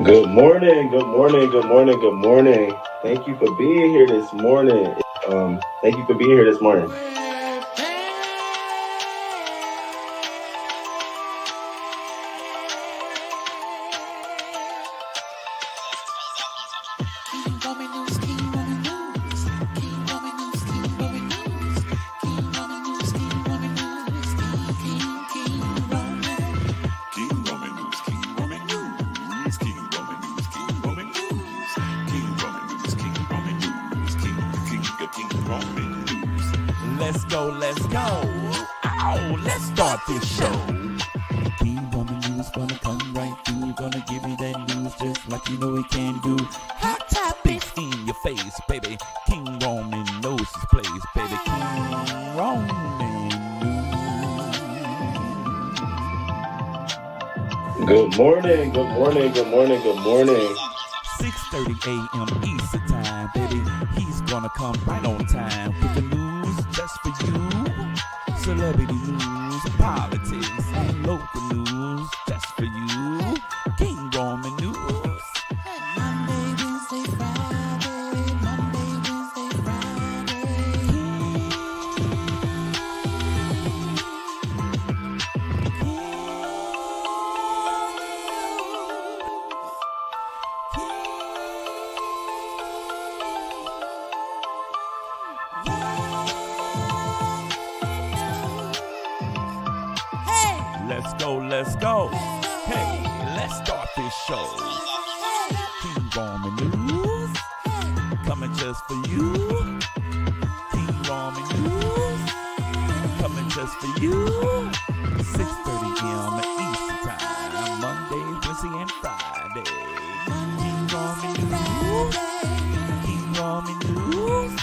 Good morning, good morning, good morning, good morning. Thank you for being here this morning. Thank you for being here this morning. Let's go, let's go. Oh, let's start this show. King Roman news gonna come right through. Gonna give you that news just like you know he can do. Hot topics in your face, baby. King Roman knows his place, baby. King Roman Good morning, good morning, good morning, good morning. 6:30 a.m. Eastern time, baby. He's gonna come right on time with the news just for you. Celebrity news, politics, and local news just for you. King Roman news. Monday, Wednesday, Friday. Monday, Wednesday, Let's go, let's go. Hey, let's start this show. King Roman News, coming just for you. King Roman News, coming just for you. 6:30 a.m. Eastern Time, Monday, Wednesday, and Friday. King Roman News, King Roman News.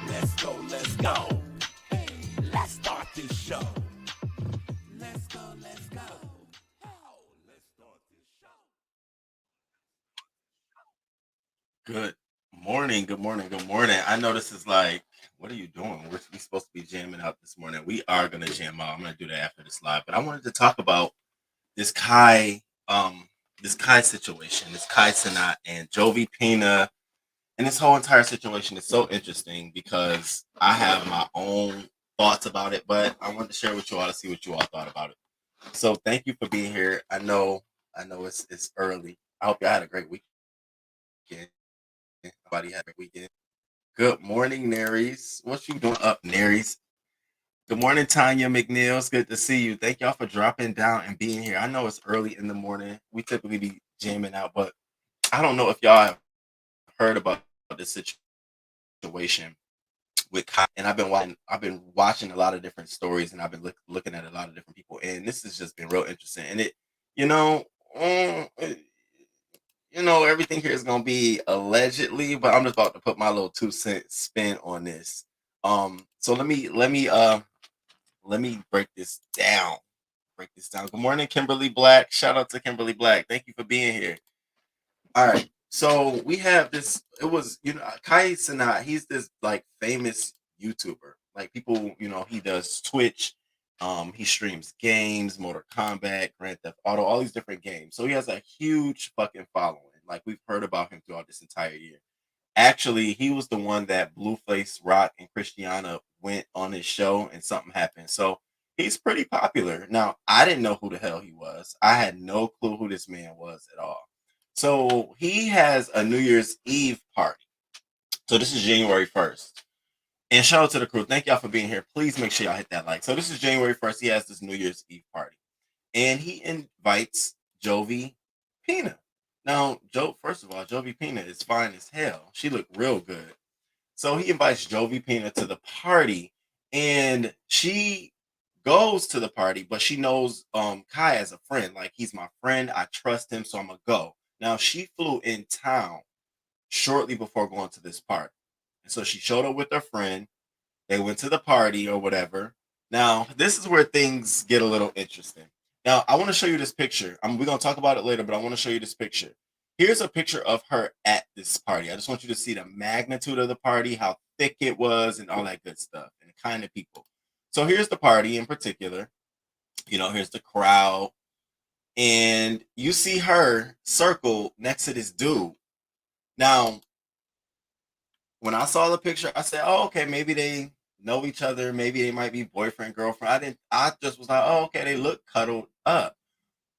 Let's go, let's go. Hey, let's start this show. Let's go, let's go. Oh, let's start this show. Good morning, good morning, good morning. I know this is like, what are you doing? We supposed to be jamming out this morning. We are gonna jam out. I'm gonna do that after this live. But I wanted to talk about this Kai, this Kai situation, this Kai Cenat and Jovi Pena, and this whole entire situation is so interesting because I have my own thoughts about it, but I wanted to share with you all to see what you all thought about it. So thank you for being here. I know it's early. I hope y'all had a great weekend. Everybody had a great weekend. Good morning, Naries. What you doing up, Naries? Good morning, Tanya McNeil. It's good to see you. Thank y'all for dropping down and being here. I know it's early in the morning. We typically be jamming out, but I don't know if y'all have heard about this situation with Kai. And I've been watching a lot of different stories, and I've been looking at a lot of different people, and this has just been real interesting. And you know, mm, everything here is gonna be allegedly, but I'm just about to put my little 2 cent spin on this. So let me break this down. Break this down. Good morning, Kimberly Black. Shout out to Kimberly Black. Thank you for being here. All right. So we have this. It was, Kai Cenat. He's this like famous YouTuber. Like people, he does Twitch. He streams games, Mortal Kombat, Grand Theft Auto, all these different games. So he has a huge fucking following. Like we've heard about him throughout this entire year. Actually, he was the one that Blueface Rock and Christiana went on his show, and something happened. So he's pretty popular. Now, I didn't know who the hell he was. I had no clue who this man was at all. So he has a New Year's Eve party. So this is January 1st. And shout out to the crew. Thank y'all for being here. Please make sure y'all hit that like. So this is January 1st. He has this New Year's Eve party. And he invites Jovi Pena. Now, first of all, Jovi Pena is fine as hell. She looked real good. So he invites Jovi Pena to the party, and she goes to the party, but she knows Kai as a friend. Like, he's my friend. I trust him, so I'm gonna go. Now, she flew in town shortly before going to this party. And so she showed up with her friend. They went to the party or whatever. Now, this is where things get a little interesting. Now, I want to show you this picture. We're going to talk about it later, but I want to show you this picture. Here's a picture of her at this party. I just want you to see the magnitude of the party, how thick it was, and all that good stuff, and the kind of people. So here's the party in particular. Here's the crowd. And you see her circle next to this dude. Now, when I saw the picture, I said, "Oh, okay, maybe they know each other. Maybe they might be boyfriend, girlfriend." I just was like, "Oh, okay, they look cuddled up."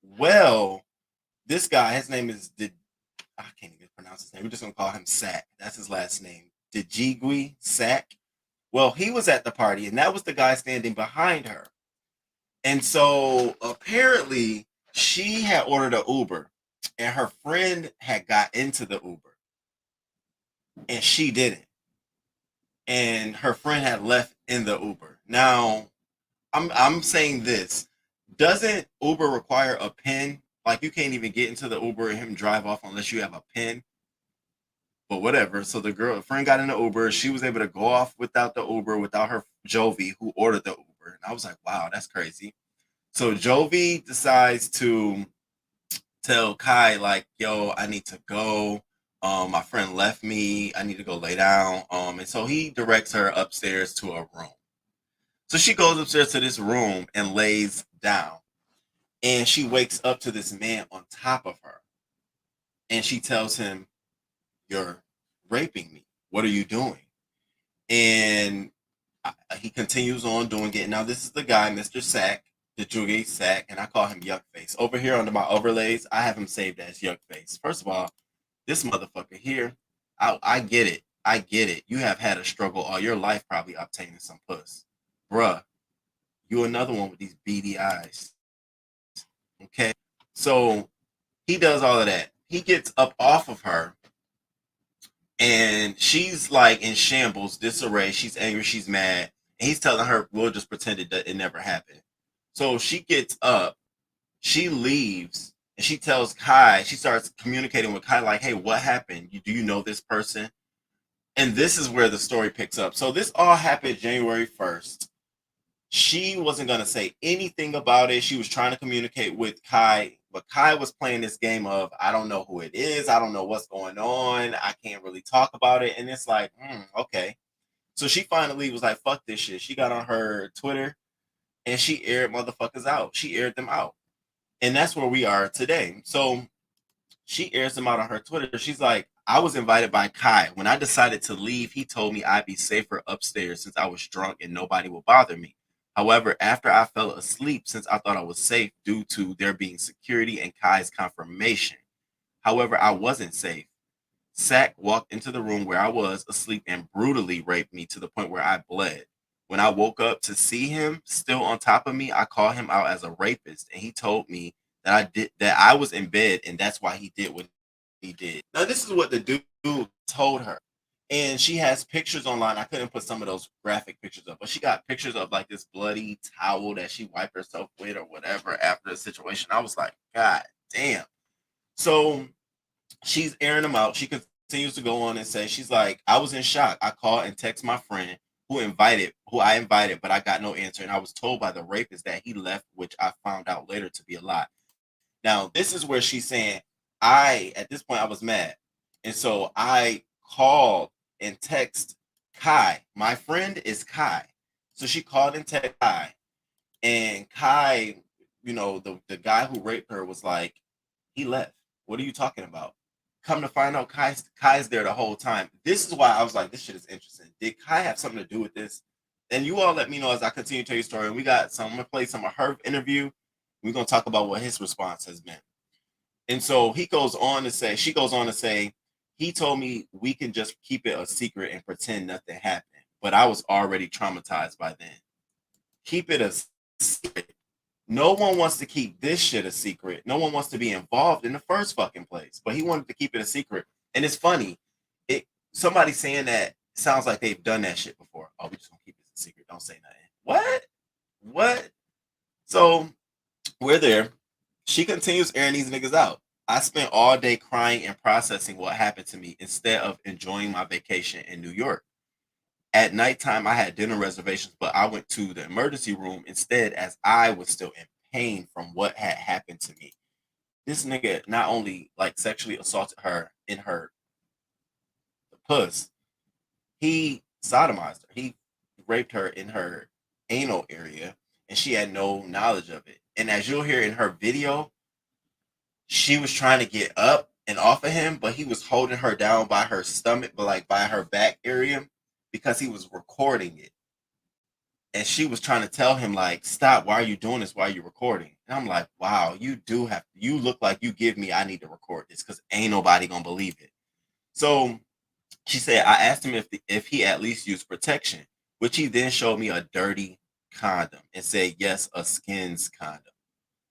Well, this guy, his name is I can't even pronounce his name. We're just gonna call him Sack. That's his last name. Dejigui Sack. Well, he was at the party, and that was the guy standing behind her. And so apparently, she had ordered an Uber, and her friend had got into the Uber, and she didn't. And her friend had left in the Uber. Now, I'm saying this: doesn't Uber require a PIN? Like you can't even get into the Uber and him drive off unless you have a PIN. But whatever. So the friend got in the Uber. She was able to go off without the Uber, without her Jovi, who ordered the Uber. And I was like, wow, that's crazy. So Jovi decides to tell Kai, like, yo, I need to go. My friend left me. I need to go lay down. And so he directs her upstairs to a room. So she goes upstairs to this room and lays down. And she wakes up to this man on top of her. And she tells him, you're raping me. What are you doing? And he continues on doing it. Now, this is the guy, Mr. Sack, the Juge Sack, and I call him Yuckface. Over here under my overlays, I have him saved as Yuckface. First of all, this motherfucker here, I get it. I get it. You have had a struggle all your life probably obtaining some puss. Bruh, you another one with these beady eyes. Okay? So he does all of that. He gets up off of her, and she's like in shambles, disarray. She's angry, she's mad. And he's telling her, we'll just pretend it never happened. So she gets up, she leaves, and she tells Kai, she starts communicating with Kai, like, hey, what happened? Do you know this person? And this is where the story picks up. So this all happened January 1st. She wasn't going to say anything about it. She was trying to communicate with Kai, but Kai was playing this game of, I don't know who it is. I don't know what's going on. I can't really talk about it. And it's like, okay. So she finally was like, fuck this shit. She got on her Twitter and she aired motherfuckers out. She aired them out. And that's where we are today. So she airs them out on her Twitter. She's like, I was invited by Kai. When I decided to leave, he told me I'd be safer upstairs since I was drunk and nobody would bother me. However, after I fell asleep, since I thought I was safe due to there being security and Kai's confirmation. However, I wasn't safe. Sack walked into the room where I was asleep and brutally raped me to the point where I bled. When I woke up to see him still on top of me, I called him out as a rapist, and he told me that I was in bed, and that's why he did what he did. Now, this is what the dude told her, and she has pictures online. I couldn't put some of those graphic pictures up, but she got pictures of like this bloody towel that she wiped herself with or whatever after the situation. I was like, God damn. So she's airing them out. She continues to go on and say, she's like, I was in shock. I called and text my friend who I invited, but I got no answer. And I was told by the rapist that he left, which I found out later to be a lie. Now, this is where she's saying, at this point, I was mad. And so I called and text Kai. My friend is Kai. So she called and texted Kai. And Kai, the guy who raped her was like, he left. What are you talking about? Come to find out, Kai's there the whole time. This is why I was like, this shit is interesting. Did Kai have something to do with this? And you all let me know as I continue to tell you story. And I'm gonna play some of her interview. We're gonna talk about what his response has been. And so she goes on to say, he told me we can just keep it a secret and pretend nothing happened. But I was already traumatized by then. Keep it a secret. No one wants to keep this shit a secret. No one wants to be involved in the first fucking place. But he wanted to keep it a secret. And it's funny. Somebody saying that sounds like they've done that shit before. Oh, we just gonna keep this a secret. Don't say nothing. What? So we're there. She continues airing these niggas out. I spent all day crying and processing what happened to me instead of enjoying my vacation in New York. At nighttime, I had dinner reservations, but I went to the emergency room instead as I was still in pain from what had happened to me. This nigga not only like sexually assaulted her in her puss, he sodomized her. He raped her in her anal area. and she had no knowledge of it. And as you'll hear in her video, she was trying to get up and off of him, but he was holding her down by her stomach, but like by her back area, because he was recording it. And she was trying to tell him, like, stop, why are you doing this? Why are you recording? And I'm like, wow, you look like you give me, I need to record this because ain't nobody gonna believe it. So she said, I asked him if he at least used protection, which he then showed me a dirty condom and said, yes, a skins condom.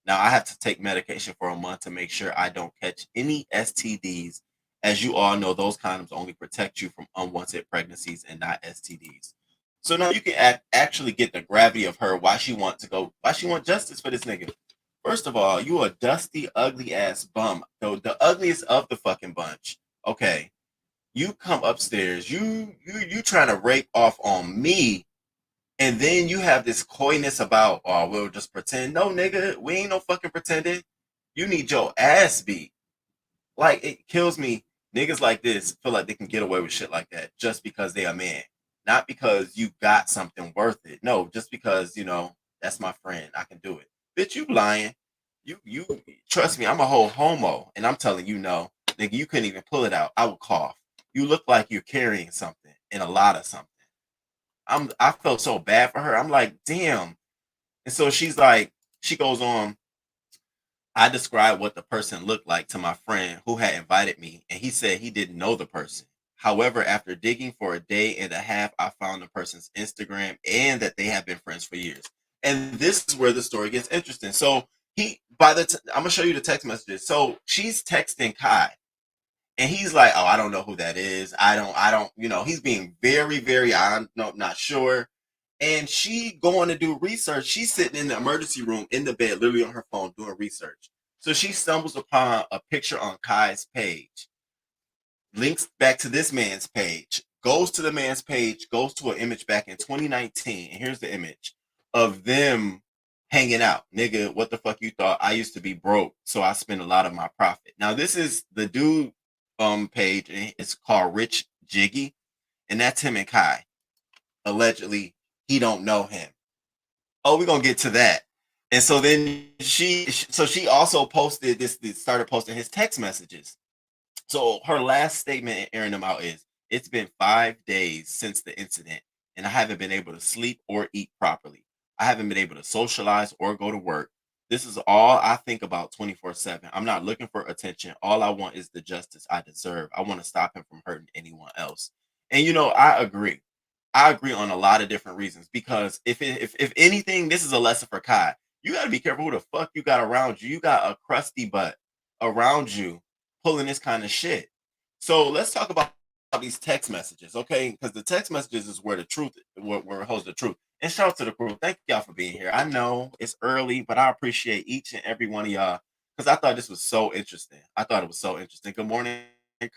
Now I have to take medication for a month to make sure I don't catch any STDs. As you all know, those condoms only protect you from unwanted pregnancies and not STDs. So now you can actually get the gravity of her, why she want justice for this nigga. First of all, you a dusty, ugly ass bum, though the ugliest of the fucking bunch. Okay, you come upstairs, you trying to rape off on me, and then you have this coyness about, oh, we'll just pretend. No, nigga, we ain't no fucking pretending. You need your ass beat. Like, it kills me. Niggas like this feel like they can get away with shit like that just because they a man. Not because you got something worth it. No, just because, that's my friend. I can do it. Bitch, you lying. You trust me, I'm a whole homo. And I'm telling you, no. Nigga, you couldn't even pull it out. I would cough. You look like you're carrying something and a lot of something. I felt so bad for her. I'm like, damn. And so she goes on. I described what the person looked like to my friend who had invited me, and he said he didn't know the person. However, after digging for a day and a half, I found the person's Instagram and that they have been friends for years. And this is where the story gets interesting. So I'm gonna show you the text messages. So she's texting Kai, and he's like, "Oh, I don't know who that is. I don't. He's being very, very. I'm not sure." And she going to do research. She's sitting in the emergency room in the bed, literally on her phone doing research. So she stumbles upon a picture on Kai's page, links back to this man's page, goes to the man's page, goes to an image back in 2019, and here's the image of them hanging out. Nigga, what the fuck you thought? I used to be broke, so I spent a lot of my profit. Now this is the dude page, and it's called Rich Jiggy, and that's him and Kai. Allegedly, he don't know him. Oh, we're gonna get to that. And so then she also posted started posting his text messages. So her last statement in airing them out is, it's been 5 days since the incident, and I haven't been able to sleep or eat properly. I haven't been able to socialize or go to work. This is all I think about 24/7. I'm not looking for attention. All I want is the justice I deserve. I want to stop him from hurting anyone else. And I agree. I agree on a lot of different reasons, because if anything, this is a lesson for Kai. You got to be careful who the fuck you got around you. You got a crusty butt around you pulling this kind of shit. So let's talk about these text messages, okay? Because the text messages is where where it holds the truth. And shout out to the crew. Thank y'all for being here. I know it's early, but I appreciate each and every one of y'all, because I thought this was so interesting. I thought it was so interesting. Good morning,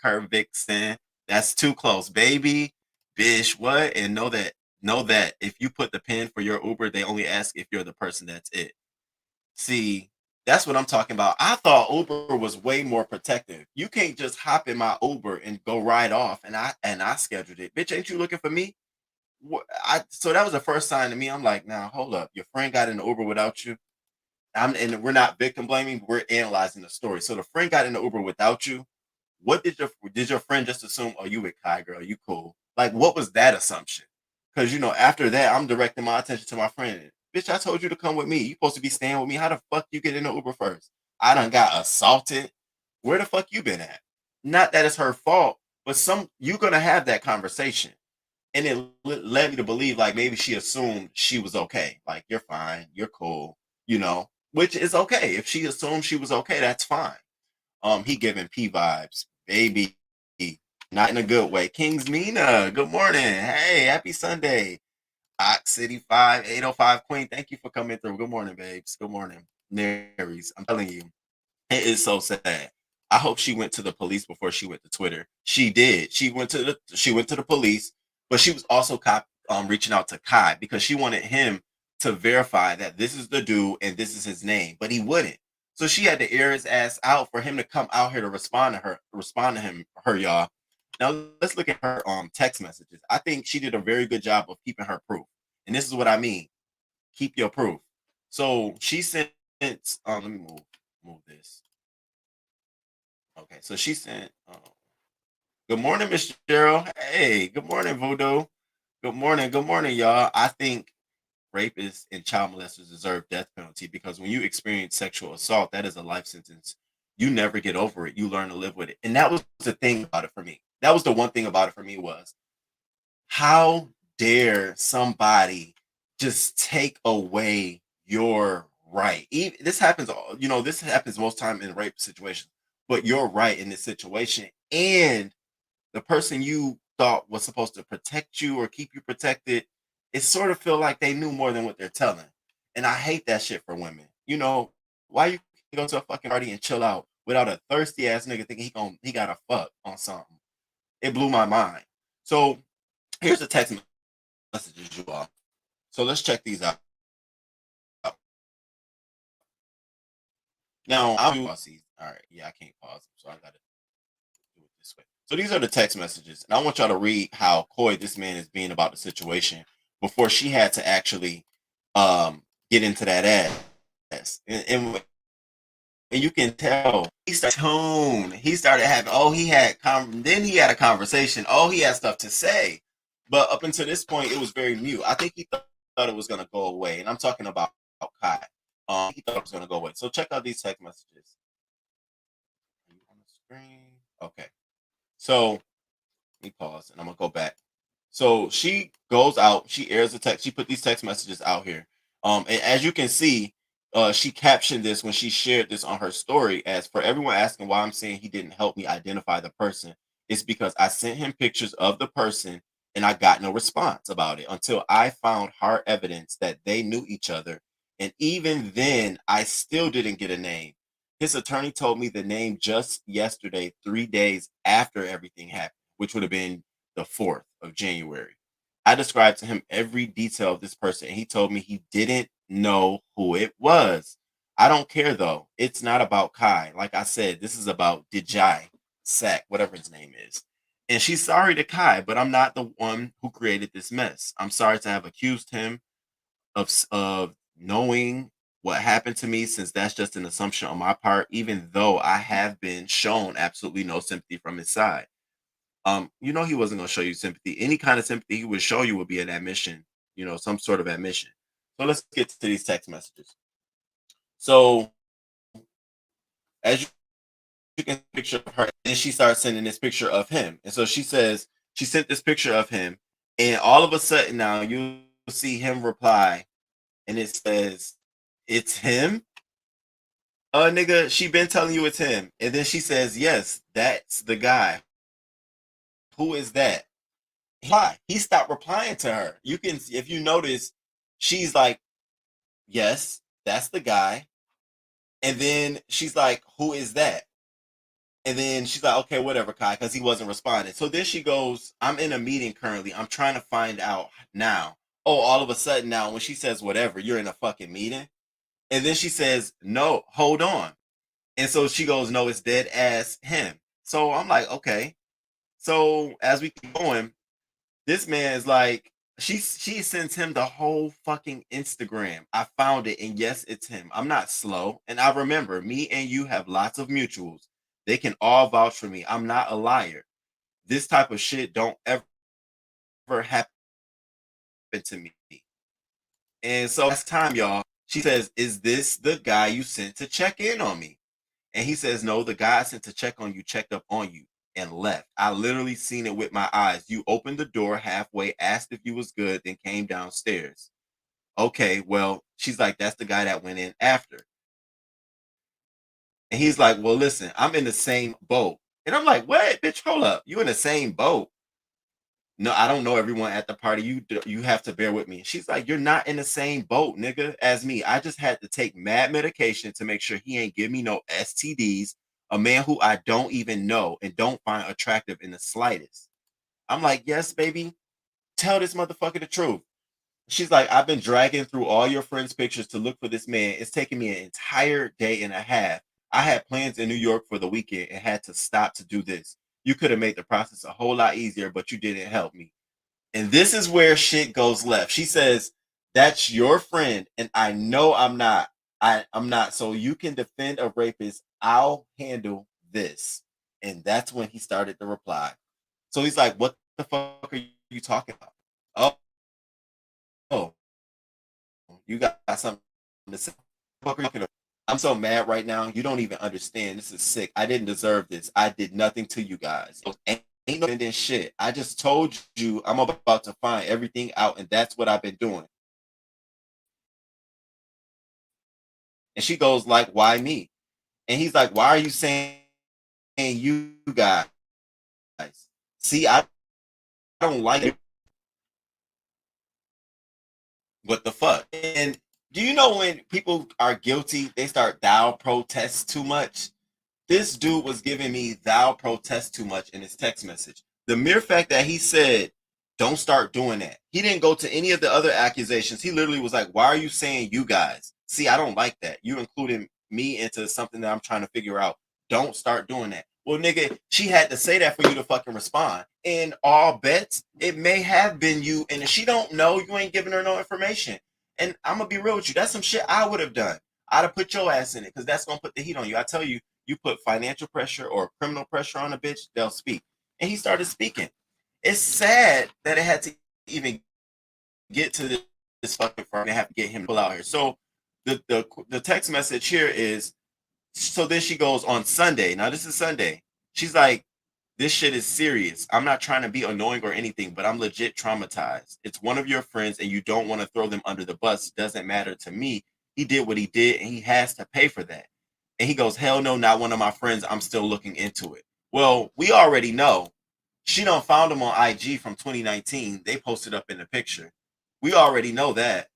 Kurt Vixen. That's too close, baby. Bish, what? And know that if you put the pin for your Uber, they only ask if you're the person that's it. See, that's what I'm talking about. I thought Uber was way more protective. You can't just hop in my Uber and go right off, and I scheduled it. Bitch, ain't you looking for me? So that was the first sign to me. I'm like, now hold up. Your friend got in the Uber without you. And we're not victim blaming. We're analyzing the story. So the friend got in the Uber without you. What did your friend just assume? Oh, you with Kai, girl? You cool? Like, what was that assumption? Because after that, I'm directing my attention to my friend. Bitch, I told you to come with me. You supposed to be staying with me. How the fuck you get in the Uber first? I done got assaulted. Where the fuck you been at? Not that it's her fault, but you're gonna have that conversation, and it led me to believe like maybe she assumed she was okay. Like, you're fine, you're cool, which is okay. If she assumed she was okay, that's fine. He giving P vibes, baby. Not in a good way. King's Mina, good morning. Hey, happy Sunday. Ox City 5805 Queen, thank you for coming through. Good morning, babes. Good morning. Naries, I'm telling you, it is so sad. I hope she went to the police before she went to Twitter. She did. She went to the police, but she was also reaching out to Kai because she wanted him to verify that this is the dude and this is his name, but he wouldn't. So she had to air his ass out for him to come out here to respond to her, y'all. Now let's look at her text messages. I think she did a very good job of keeping her proof. And this is what I mean. Keep your proof. So she sent. Let me move this. Okay, so she sent. Good morning, Miss Gerald. Hey, good morning, Voodoo. Good morning, y'all. I think rapists and child molesters deserve death penalty because when you experience sexual assault, that is a life sentence. You never get over it. You learn to live with it. And that was the thing about it for me. That was the one thing about it for me was how dare somebody just take away your right? Even, this happens, this happens most time in rape situations, but you're right in this situation. And the person you thought was supposed to protect you or keep you protected, it sort of feel like they knew more than what they're telling. And I hate that shit for women. Why you go to a fucking party and chill out without a thirsty ass nigga thinking he gotta fuck on something? It blew my mind. So here's the text messages, you all. So let's check these out. Now I'll see. All right, yeah, I can't pause them, so I gotta do it this way. So these are the text messages, and I want y'all to read how coy this man is being about the situation before she had to actually get into that ass. And you can tell he started tone. He started having then he had a conversation. Oh, he had stuff to say, but up until this point, it was very mute. I think he thought it was gonna go away, and I'm talking about Kai. He thought it was gonna go away. So check out these text messages. Are you on the screen? Okay. So let me pause, and I'm gonna go back. So she goes out, she airs the text, she put these text messages out here. And as you can see, she captioned this when she shared this on her story as for everyone asking why I'm saying he didn't help me identify the person. It's because I sent him pictures of the person and I got no response about it until I found hard evidence that they knew each other. And even then, I still didn't get a name. His attorney told me the name just yesterday, 3 days after everything happened, which would have been the 4th of January. I described to him every detail of this person, and he told me he didn't know who it was. I don't care though. It's not about Kai. Like I said, this is about Dijay Sack, whatever his name is. And she's sorry to Kai, but I'm not the one who created this mess. I'm sorry to have accused him of knowing what happened to me, since that's just an assumption on my part, even though I have been shown absolutely no sympathy from his side. He wasn't going to show you sympathy. Any kind of sympathy he would show you would be an admission, some sort of admission. So let's get to these text messages. So as you can picture of her, and she starts sending this picture of him. And so she says she sent this picture of him, and all of a sudden now you see him reply, and it says, "It's him." Nigga, she been telling you it's him. And then she says, "Yes, that's the guy. Who is that?" Why? He stopped replying to her. You can, if you notice, she's like, "Yes, that's the guy." And then she's like, "Who is that?" And then she's like, "Okay, whatever, Kai," because he wasn't responding. So then she goes, "I'm in a meeting currently. I'm trying to find out now." Oh, all of a sudden now, when she says whatever, you're in a fucking meeting. And then she says, "No, hold on." And so she goes, "No, it's dead ass him." So I'm like, okay. So as we keep going, this man is like, she sends him the whole fucking Instagram. I found it, and yes, it's him. I'm not slow, and I remember me and you have lots of mutuals. They can all vouch for me. I'm not a liar. This type of shit don't ever happen to me. And so last time, y'all, she says, "Is this the guy you sent to check in on me?" And he says, "No, the guy I sent to check on you checked up on you and left. I literally seen it with my eyes. You opened the door halfway, asked if you was good, then came downstairs." Okay, well, she's like, "That's the guy that went in after." And he's like, "Well, listen, I'm in the same boat." And I'm like, "What, bitch? Hold up. You in the same boat?" "No, I don't know everyone at the party. You have to bear with me." She's like, "You're not in the same boat, nigga, as me. I just had to take mad medication to make sure he ain't give me no STDs, a man who I don't even know and don't find attractive in the slightest." I'm like, "Yes, baby. Tell this motherfucker the truth." She's like, "I've been dragging through all your friends' pictures to look for this man. It's taking me an entire day and a half. I had plans in New York for the weekend and had to stop to do this. You could have made the process a whole lot easier, but you didn't help me." And this is where shit goes left. She says, That's your friend, and I know I'm not. I'm not. So you can defend a rapist. I'll handle this. And that's when he started to reply. So he's like, "What the fuck are you talking about? Oh, you got something to say? What the fuck are you I'm so mad right now. You don't even understand. This is sick. I didn't deserve this. I did nothing to you guys. Ain't no defending shit. I just told you I'm about to find everything out, and that's what I've been doing." And she goes like, "Why me?" And he's like, "Why are you saying you guys? See, I don't like it. What the fuck?" And do you know when people are guilty, they start thou protests too much? This dude was giving me thou protest too much in his text message. The mere fact that he said, "Don't start doing that." He didn't go to any of the other accusations. He literally was like, "Why are you saying you guys? See, I don't like that. You including me into something that I'm trying to figure out. Don't start doing that." Well, nigga, she had to say that for you to fucking respond. And all bets, it may have been you. And if she don't know, you ain't giving her no information. And I'm gonna be real with you. That's some shit I would have done. I'd have put your ass in it because that's gonna put the heat on you. I tell you, you put financial pressure or criminal pressure on a bitch, they'll speak. And he started speaking. It's sad that it had to even get to this fucking front and have to get him to pull out here. So the text message here is, so then she goes on Sunday. Now this is Sunday. She's like, "This shit is serious. I'm not trying to be annoying or anything, but I'm legit traumatized. It's one of your friends and you don't want to throw them under the bus. Doesn't matter to me. He did what he did and he has to pay for that." And he goes, "Hell no, not one of my friends. I'm still looking into it." Well, we already know. She done found him on IG from 2019. They posted up in the picture. We already know that.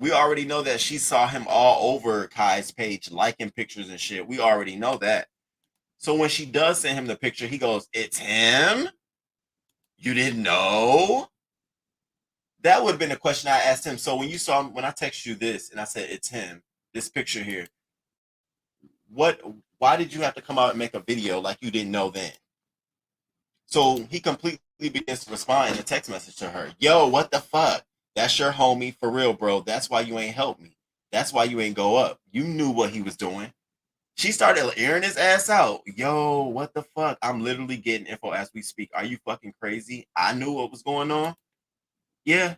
We already know that she saw him all over Kai's page, liking pictures and shit. We already know that. So when she does send him the picture, he goes, "It's him? You didn't know?" That would have been a question I asked him. So when you saw him, when I text you this and I said, "It's him," this picture here, what, why did you have to come out and make a video like you didn't know then? So he completely begins to respond in a text message to her. "Yo, what the fuck? That's your homie for real, bro. That's why you ain't help me. That's why you ain't go up. You knew what he was doing." She started airing his ass out. "Yo, what the fuck? I'm literally getting info as we speak. Are you fucking crazy? I knew what was going on." Yeah,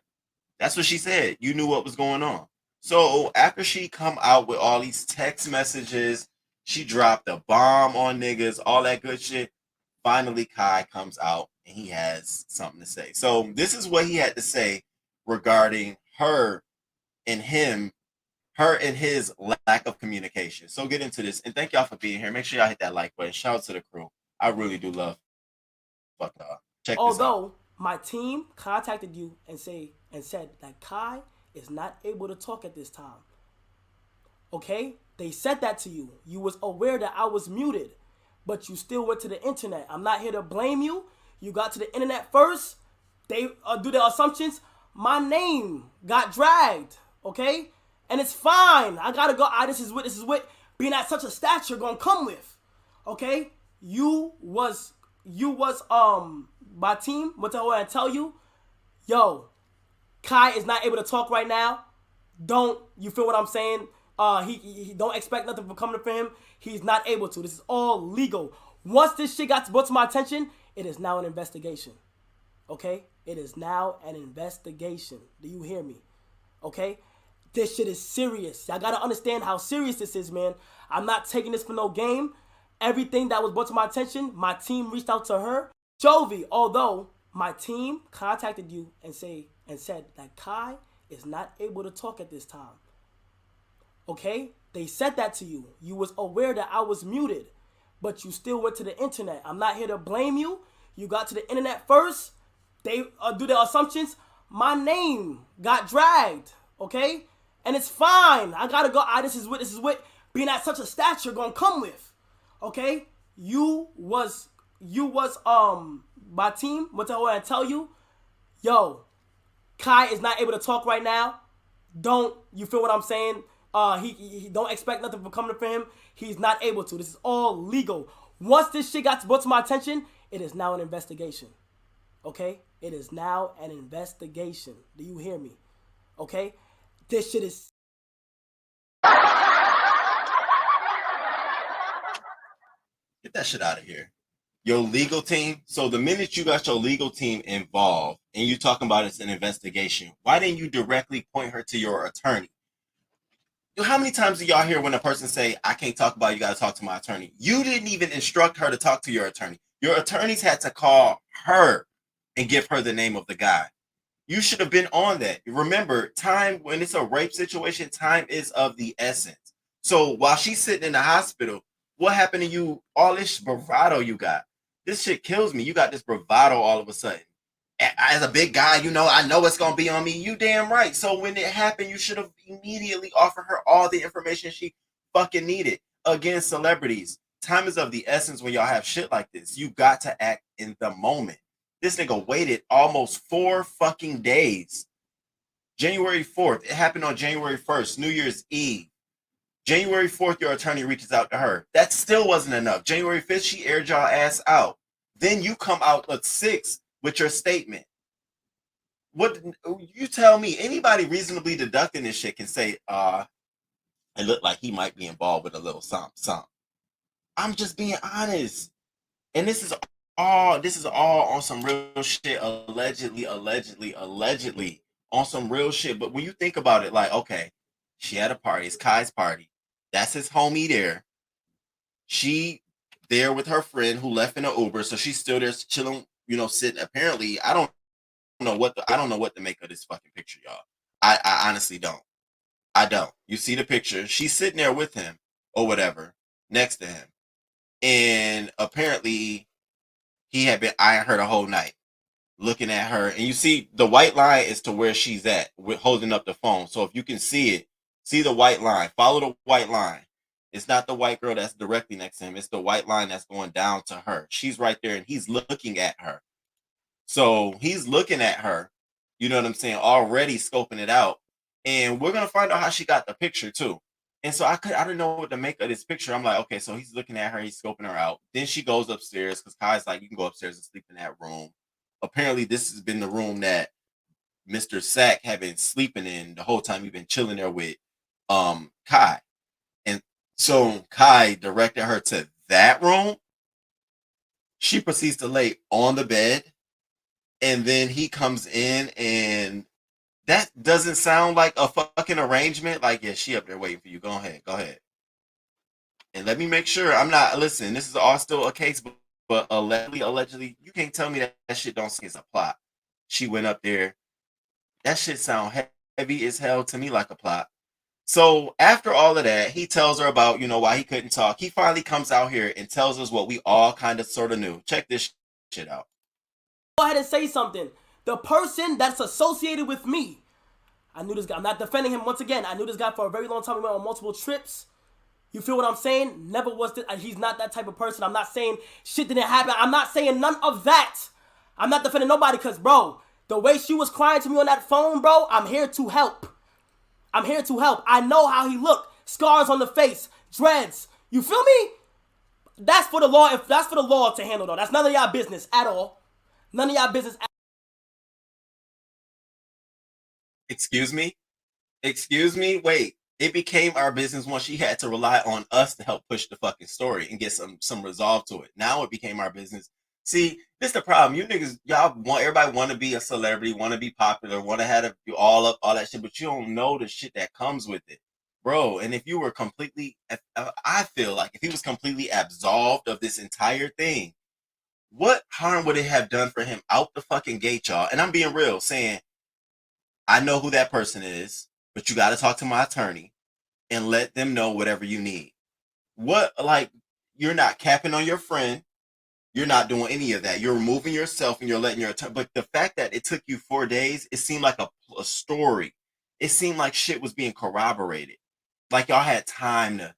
that's what she said. You knew what was going on. So after she come out with all these text messages, she dropped a bomb on niggas, all that good shit. Finally, Kai comes out and he has something to say. So this is what he had to say regarding her and him, her and his lack of communication. So get into this. And thank y'all for being here. Make sure y'all hit that like button. Shout out to the crew. I really do love fuck y'all. Check this out. Although my team contacted you and said that Kai is not able to talk at this time. Okay? They said that to you. You was aware that I was muted, but you still went to the internet. I'm not here to blame you. You got to the internet first. They do their assumptions. My name got dragged. Okay? And it's fine. I gotta go. This is what being at such a stature gonna come with. Okay? You was my team went to her and tell you, "Yo, Kai is not able to talk right now. Don't you feel what I'm saying? He don't expect nothing from coming from him. He's not able to. This is all legal. Once this shit got brought to my attention, it is now an investigation. Okay? It is now an investigation. Do you hear me? Okay? This shit is serious. Y'all gotta understand how serious this is, man. I'm not taking this for no game. Everything that was brought to my attention, my team reached out to her. Jovi, although my team contacted you and said that Kai is not able to talk at this time. Okay? They said that to you. You was aware that I was muted, but you still went to the internet. I'm not here to blame you. You got to the internet first. They do their assumptions. My name got dragged. Okay? And it's fine. I gotta go. This is what being at such a stature gonna come with. Okay? You was my team went to her and tell you, "Yo, Kai is not able to talk right now. Don't you feel what I'm saying? He don't expect nothing from coming from him. He's not able to. This is all legal. Once this shit got brought to my attention, it is now an investigation. Okay? It is now an investigation. Do you hear me? Okay, this shit is. Get that shit out of here. Your legal team. So the minute you got your legal team involved and you talking about it's an investigation, why didn't you directly point her to your attorney? How many times do y'all hear when a person say, I can't talk about it, you got to talk to my attorney? You didn't even instruct her to talk to your attorney. Your attorneys had to call her and give her the name of the guy. You should have been on that. Remember, time, when it's a rape situation, time is of the essence. So while she's sitting in the hospital, what happened to you? All this bravado you got. This shit kills me. You got this bravado all of a sudden. As a big guy, you know, I know it's going to be on me. You damn right. So when it happened, you should have immediately offered her all the information she fucking needed. Again, celebrities, time is of the essence when y'all have shit like this. You got to act in the moment. This nigga waited almost 4 fucking days. January 4th. It happened on January 1st, New Year's Eve. January 4th, your attorney reaches out to her. That still wasn't enough. January 5th, she aired y'all ass out. Then you come out at 6th with your statement. What you tell me? Anybody reasonably deducting this shit can say, it looked like he might be involved with a little something. I'm just being honest. And this is all on some real shit, allegedly on some real shit. But when you think about it, like, okay, she had a party, it's Kai's party, that's his homie there. She there with her friend who left in an Uber, so she's still there chilling, you know, sitting. Apparently, I don't know what to make of this fucking picture, y'all. I honestly don't. I don't. You see the picture, she's sitting there with him or whatever, next to him, and apparently he had been eyeing her the whole night, looking at her. And you see the white line is to where she's at, holding up the phone. So if you can see it, see the white line, follow the white line. It's not the white girl that's directly next to him. It's the white line that's going down to her. She's right there and he's looking at her. So he's looking at her, you know what I'm saying, already scoping it out. And we're going to find out how she got the picture too. And so I didn't know what to make of this picture. I'm like, okay, so he's looking at her, he's scoping her out. Then she goes upstairs because Kai's like, you can go upstairs and sleep in that room. Apparently, this has been the room that Mr. Sack had been sleeping in the whole time he's been chilling there with Kai. And so Kai directed her to that room. She proceeds to lay on the bed. And then he comes in, and that doesn't sound like a fucking arrangement. Like, yeah, she up there waiting for you. Go ahead. And let me make sure I'm not, listen, this is all still a case, but allegedly, you can't tell me that shit don't seem as a plot. She went up there. That shit sound heavy as hell to me like a plot. So after all of that, he tells her about, you know, why he couldn't talk. He finally comes out here and tells us what we all kind of sort of knew. Check this shit out. Go ahead and say something. The person that's associated with me, I knew this guy. I'm not defending him once again. I knew this guy for a very long time. We went on multiple trips. You feel what I'm saying? Never was this. He's not that type of person. I'm not saying shit didn't happen. I'm not saying none of that. I'm not defending nobody because, bro, the way she was crying to me on that phone, bro, I'm here to help. I'm here to help. I know how he looked. Scars on the face. Dreads. You feel me? That's for the law. If that's for the law to handle, though. That's none of y'all business at all. None of y'all business. Excuse me? Wait. It became our business once she had to rely on us to help push the fucking story and get some resolve to it. Now it became our business. See, this is the problem. You niggas, everybody want to be a celebrity, want to be popular, want to have to do all that shit, but you don't know the shit that comes with it. Bro, and if you were completely, I feel like if he was completely absolved of this entire thing, what harm would it have done for him out the fucking gate, y'all? And I'm being real, saying, I know who that person is, but you got to talk to my attorney and let them know whatever you need. What, like, you're not capping on your friend. You're not doing any of that. You're removing yourself and you're letting your attorney. But the fact that it took you 4 days, it seemed like a story. It seemed like shit was being corroborated. Like y'all had time to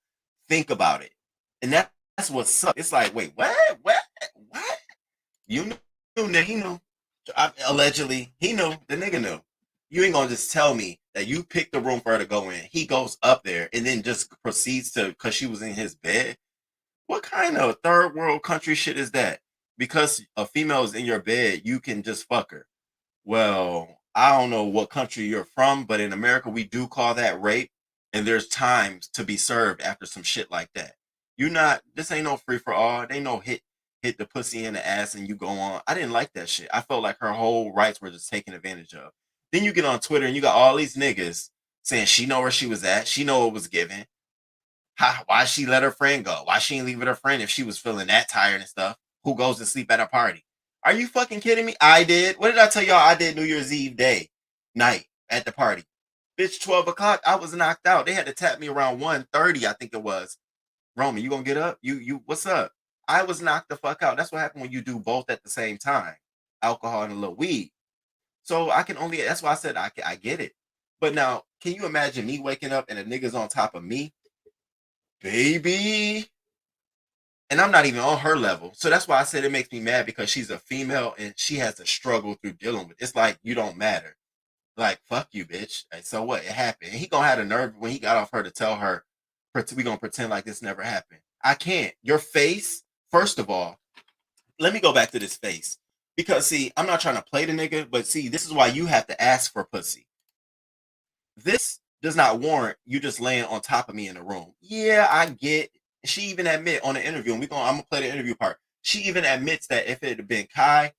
think about it. And that's what sucks. It's like, wait, what? You knew, he knew. Allegedly, he knew. The nigga knew. You ain't gonna just tell me that you picked the room for her to go in. He goes up there and then just proceeds to, because she was in his bed. What kind of third world country shit is that? Because a female is in your bed, you can just fuck her. Well, I don't know what country you're from, but in America, we do call that rape. And there's times to be served after some shit like that. You not, this ain't no free for all. They no hit the pussy in the ass and you go on. I didn't like that shit. I felt like her whole rights were just taken advantage of. Then you get on Twitter and you got all these niggas saying she know where she was at. She know it was given. Why she let her friend go? Why she ain't leave with her friend if she was feeling that tired and stuff? Who goes to sleep at a party? Are you fucking kidding me? I did. What did I tell y'all I did New Year's Eve night at the party? Bitch, 12 o'clock, I was knocked out. They had to tap me around 1:30, I think it was. Roman, you gonna get up? What's up? I was knocked the fuck out. That's what happened when you do both at the same time. Alcohol and a little weed. So I can only, that's why I said I get it. But now, can you imagine me waking up and a nigga's on top of me? Baby. And I'm not even on her level. So that's why I said it makes me mad because she's a female and she has to struggle through dealing with it. It's like you don't matter. Like, fuck you, bitch. And so what? It happened. And he gonna have the nerve when he got off her to tell her, we gonna pretend like this never happened. I can't. Your face, first of all, let me go back to this face. Because see, I'm not trying to play the nigga, but see, this is why you have to ask for pussy. This does not warrant you just laying on top of me in the room. Yeah, I get. She even admit on the interview, and I'm gonna play the interview part. She even admits that if it had been Kai,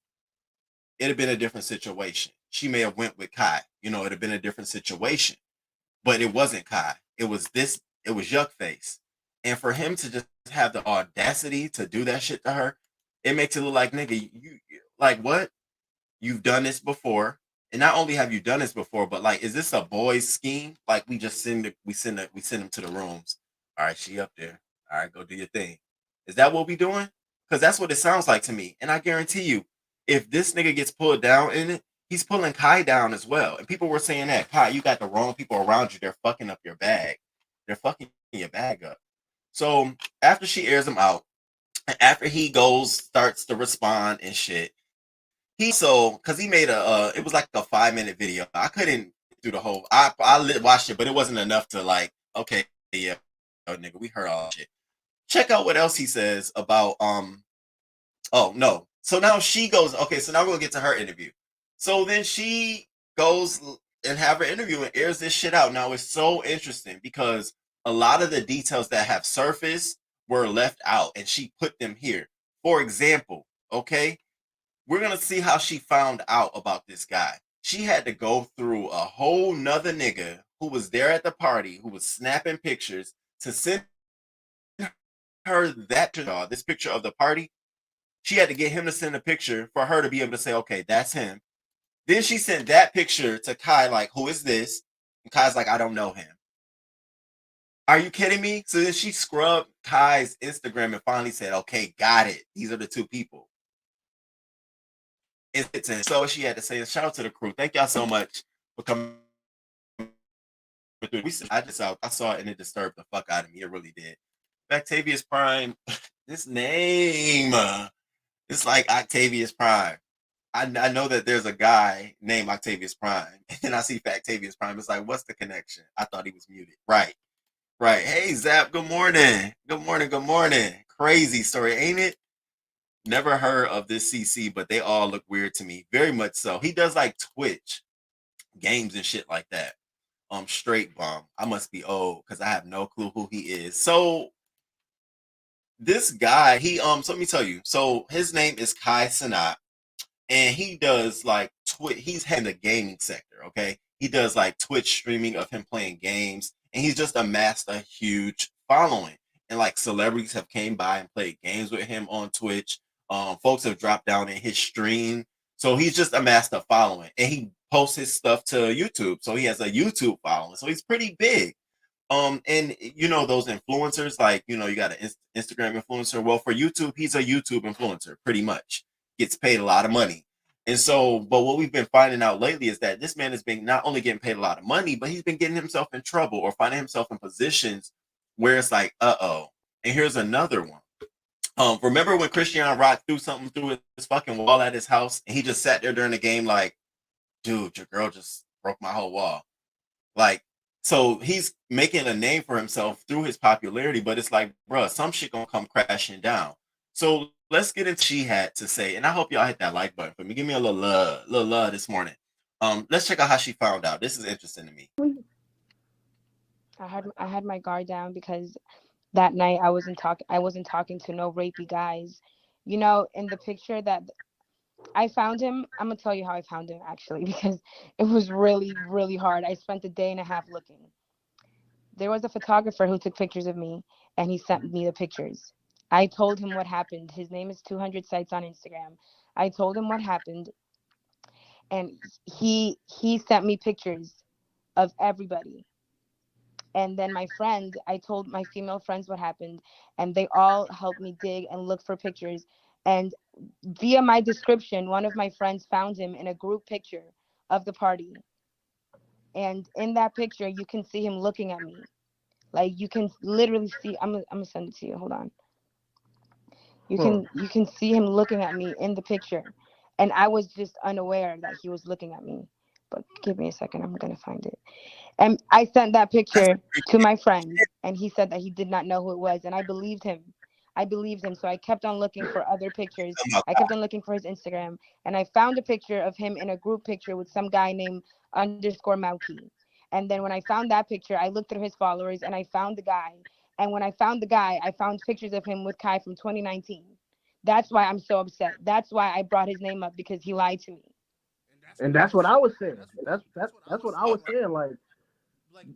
it'd have been a different situation. She may have went with Kai. You know, it'd have been a different situation. But it wasn't Kai. It was Yuck Face. And for him to just have the audacity to do that shit to her, it makes it look like, nigga, you like what? You've done this before. And not only have you done this before, but like, is this a boy's scheme? Like we just send them to the rooms. All right, she up there. All right, go do your thing. Is that what we doing? Because that's what it sounds like to me. And I guarantee you, if this nigga gets pulled down in it, he's pulling Kai down as well. And people were saying that, Kai, you got the wrong people around you. They're fucking up your bag. They're fucking your bag up. So after she airs him out, after he starts to respond and shit, because he made it was like a 5-minute video. I couldn't do the whole. I watched it, but it wasn't enough to like. Okay, yeah, nigga, we heard all that shit. Check out what else he says about Oh no. So now she goes. Okay, so now we're gonna get to her interview. So then she goes and have her interview and airs this shit out. Now it's so interesting because a lot of the details that have surfaced were left out, and she put them here. For example, okay. We're going to see how she found out about this guy. She had to go through a whole nother nigga who was there at the party, who was snapping pictures to send her this picture of the party. She had to get him to send a picture for her to be able to say, okay, that's him. Then she sent that picture to Kai, like, who is this? And Kai's like, I don't know him. Are you kidding me? So then she scrubbed Kai's Instagram and finally said, okay, got it. These are the two people. And so she had to say, shout out to the crew. Thank y'all so much for coming through. I saw it and it disturbed the fuck out of me. It really did. Octavius Prime, this name, it's like Octavius Prime. I know that there's a guy named Octavius Prime, and I see Factavius Prime. It's like, what's the connection? I thought he was muted. Right. Hey, Zap, good morning. Good morning. Crazy story, ain't it? Never heard of this CC, but they all look weird to me. Very much so. He does like Twitch games and shit like that. Straight bomb. I must be old because I have no clue who he is. So this guy, so let me tell you. So his name is Kai Cenat, and he does like he's in the gaming sector, okay? He does like Twitch streaming of him playing games, and he's just amassed a huge following. And like celebrities have came by and played games with him on Twitch. Folks have dropped down in his stream. So he's just amassed a following, and he posts his stuff to YouTube. So he has a YouTube following. So he's pretty big. And you know, those influencers, like, you know, you got an Instagram influencer. Well, for YouTube, he's a YouTube influencer, pretty much. Gets paid a lot of money. And so, but what we've been finding out lately is that this man has been not only getting paid a lot of money, but he's been getting himself in trouble or finding himself in positions where it's like, uh-oh. And here's another one. Remember when Christian Rock threw something through his fucking wall at his house, and he just sat there during the game like, dude, your girl just broke my whole wall. Like, so he's making a name for himself through his popularity, but it's like, bruh, some shit gonna come crashing down. So let's get into what she had to say, and I hope y'all hit that like button for me. Give me a little love this morning. Let's check out how she found out. This is interesting to me. I had my guard down because that night I wasn't talking to no rapey guys. In the picture that I found him, I'm gonna tell you how I found him actually because it was really, really hard. I spent a day and a half looking. There was a photographer who took pictures of me and he sent me the pictures. I told him what happened. His name is 200 Sites on Instagram. I told him what happened and he sent me pictures of everybody. And then my friend, I told my female friends what happened and they all helped me dig and look for pictures. And via my description, one of my friends found him in a group picture of the party. And in that picture, you can see him looking at me. Like you can literally see. I'm gonna send it to you. Hold on. You Huh. can see him looking at me in the picture, and I was just unaware that he was looking at me. But give me a second. I'm gonna find it. And I sent that That's picture to my friend, and he said that he did not know who it was, and I believed him. I believed him, so I kept on looking for other pictures. I kept on looking for his Instagram, and I found a picture of him in a group picture with some guy named underscore Mauki. And then when I found that picture, I looked through his followers, and I found the guy. And when I found the guy, I found pictures of him with Kai from 2019. That's why I'm so upset. That's why I brought his name up because he lied to me. And that's what I was saying. That's what I was saying.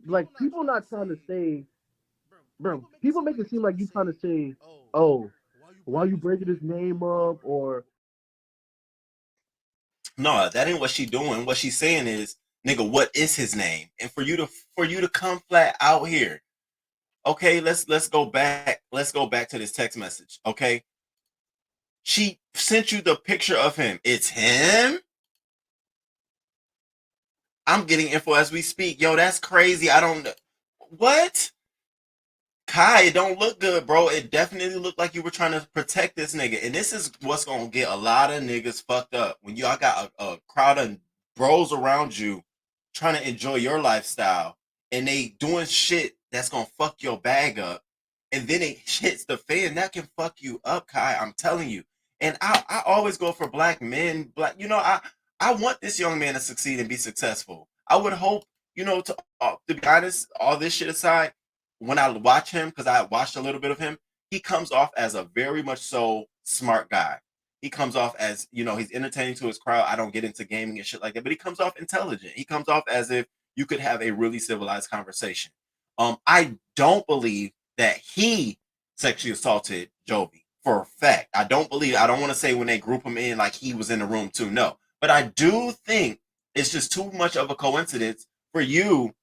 Like people not trying to say, bro. People make it seem like you trying to say, oh, why you breaking his name up, or No, that ain't what she doing. What she's saying is, nigga, what is his name? And for you to come flat out here. Okay, let's go back. Let's go back to this text message. Okay. She sent you the picture of him. It's him. I'm getting info as we speak. Yo, that's crazy. I don't know. What? Kai, it don't look good, bro. It definitely looked like you were trying to protect this nigga. And this is what's gonna get a lot of niggas fucked up. When y'all got a crowd of bros around you trying to enjoy your lifestyle and they doing shit that's gonna fuck your bag up, and then it hits the fan, that can fuck you up, Kai. I'm telling you. And I always go for black men, I want this young man to succeed and be successful. I would hope, to be honest, all this shit aside, when I watch him, because I watched a little bit of him, he comes off as a very much so smart guy. He comes off as, he's entertaining to his crowd. I don't get into gaming and shit like that, but he comes off intelligent. He comes off as if you could have a really civilized conversation. I don't believe that he sexually assaulted Jovi for a fact. I don't want to say when they group him in like he was in the room too. No. But I do think it's just too much of a coincidence for you